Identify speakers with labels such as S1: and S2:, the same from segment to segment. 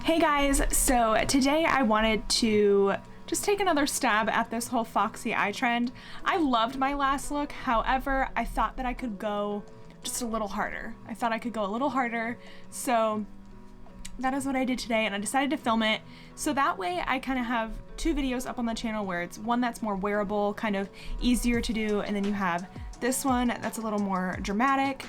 S1: Hey guys, so today I wanted to just take another stab at this whole Foxy eye trend. I loved my last look, however, I thought that I could go just a little harder. So that is what I did today, and I decided to film it so that way I kind of have two videos up on the channel where it's one that's more wearable, kind of easier to do, and then you have this one that's a little more dramatic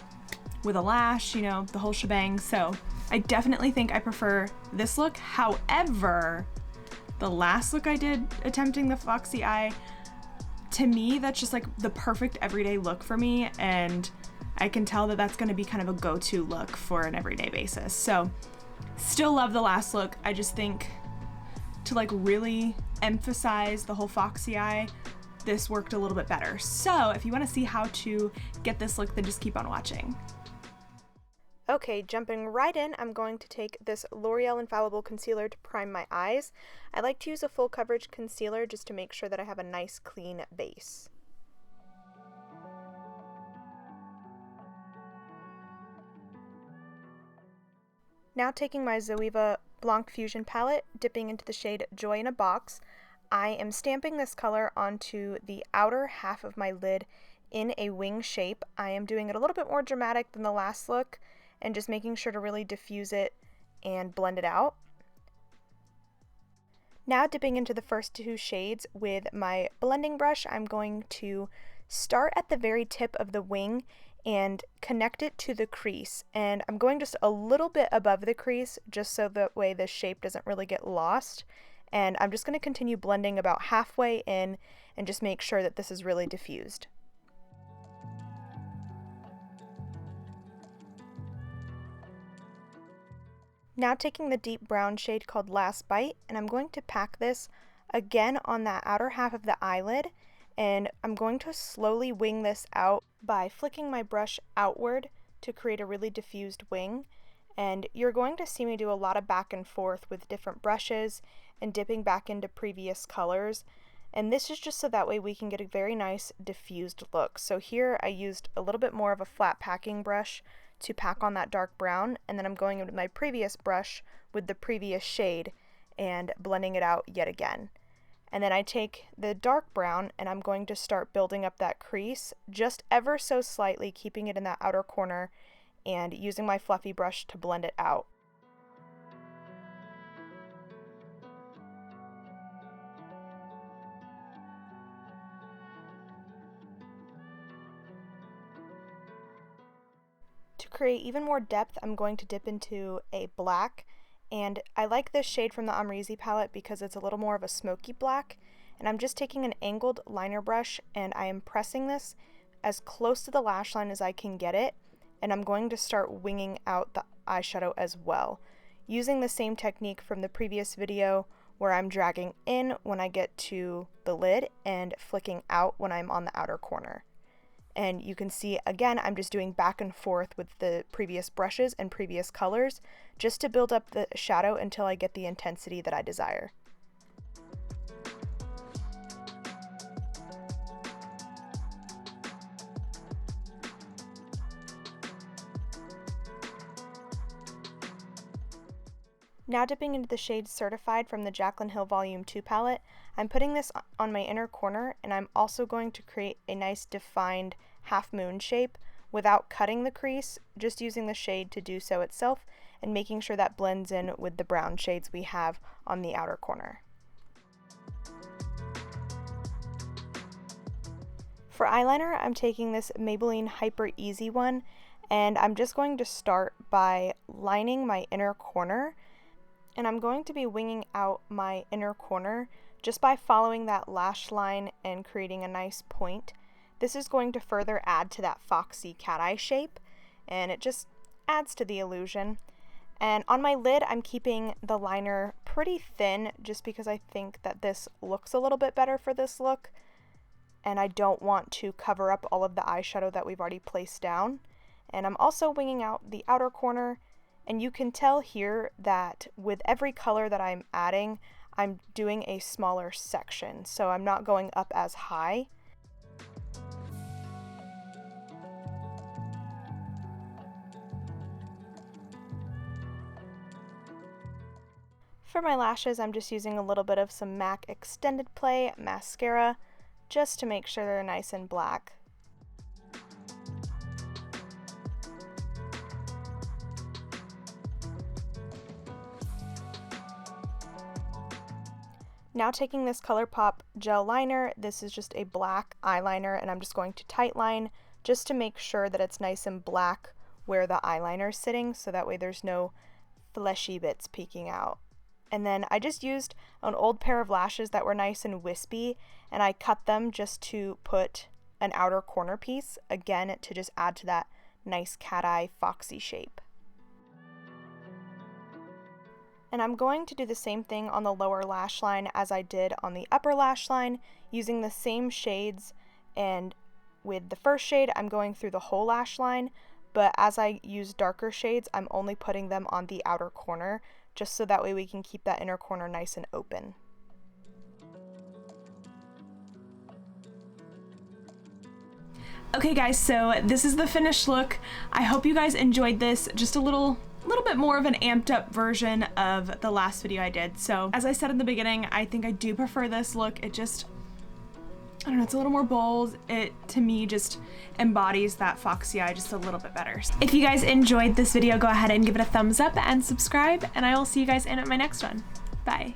S1: with a lash, you know, the whole shebang. So I definitely think I prefer this look. However, the last look I did attempting the Foxy eye, to me, that's just like the perfect everyday look for me, and I can tell that that's gonna be kind of a go-to look for an everyday basis. So still love the last look. I just think to like really emphasize the whole Foxy eye, this worked a little bit better. So if you wanna see how to get this look, then just keep on watching.
S2: Okay, jumping right in, I'm going to take this L'Oreal Infallible Concealer to prime my eyes. I like to use a full coverage concealer just to make sure that I have a nice clean base. Now taking my Zoeva Blanc Fusion palette, dipping into the shade Joy in a Box, I am stamping this color onto the outer half of my lid in a wing shape. I am doing it a little bit more dramatic than the last look, and just making sure to really diffuse it and blend it out. Now dipping into the first two shades with my blending brush, I'm going to start at the very tip of the wing and connect it to the crease. And I'm going just a little bit above the crease, just so that way the shape doesn't really get lost. And I'm just going to continue blending about halfway in and just make sure that this is really diffused. Now taking the deep brown shade called Last Bite, and I'm going to pack this again on that outer half of the eyelid, and I'm going to slowly wing this out by flicking my brush outward to create a really diffused wing. And you're going to see me do a lot of back and forth with different brushes and dipping back into previous colors. And this is just so that way we can get a very nice diffused look. So here I used a little bit more of a flat packing brush to pack on that dark brown, and then I'm going in with my previous brush with the previous shade and blending it out yet again. And then I take the dark brown and I'm going to start building up that crease just ever so slightly, keeping it in that outer corner and using my fluffy brush to blend it out. To create even more depth, I'm going to dip into a black, and I like this shade from the Amrezy palette because it's a little more of a smoky black, and I'm just taking an angled liner brush and I am pressing this as close to the lash line as I can get it, and I'm going to start winging out the eyeshadow as well, using the same technique from the previous video where I'm dragging in when I get to the lid and flicking out when I'm on the outer corner. And you can see, again, I'm just doing back and forth with the previous brushes and previous colors just to build up the shadow until I get the intensity that I desire. Now dipping into the shade Certified from the Jaclyn Hill Volume 2 palette, I'm putting this on my inner corner, and I'm also going to create a nice defined half moon shape without cutting the crease, just using the shade to do so itself and making sure that blends in with the brown shades we have on the outer corner. For eyeliner, I'm taking this Maybelline Hypereasy one, and I'm just going to start by lining my inner corner, and I'm going to be winging out my inner corner just by following that lash line and creating a nice point. This is going to further add to that foxy cat eye shape, and it just adds to the illusion. And on my lid, I'm keeping the liner pretty thin just because I think that this looks a little bit better for this look, and I don't want to cover up all of the eyeshadow that we've already placed down. And I'm also winging out the outer corner, and you can tell here that with every color that I'm adding, I'm doing a smaller section, so I'm not going up as high. For my lashes, I'm just using a little bit of some MAC Extended Play mascara just to make sure they're nice and black. Now taking this ColourPop gel liner, this is just a black eyeliner, and I'm just going to tightline just to make sure that it's nice and black where the eyeliner is sitting, so that way there's no fleshy bits peeking out. And then I just used an old pair of lashes that were nice and wispy, and I cut them just to put an outer corner piece, again to just add to that nice cat eye foxy shape. And I'm going to do the same thing on the lower lash line as I did on the upper lash line, using the same shades, and with the first shade I'm going through the whole lash line, but as I use darker shades I'm only putting them on the outer corner, just so that way we can keep that inner corner nice and open.
S1: Okay guys, so this is the finished look. I hope you guys enjoyed this, just a little bit more of an amped up version of the last video I did. So as I said in the beginning, I think I do prefer this look. It just, I don't know, it's a little more bold. It, to me, just embodies that foxy eye just a little bit better. If you guys enjoyed this video, go ahead and give it a thumbs up and subscribe, and I will see you guys in my next one. Bye.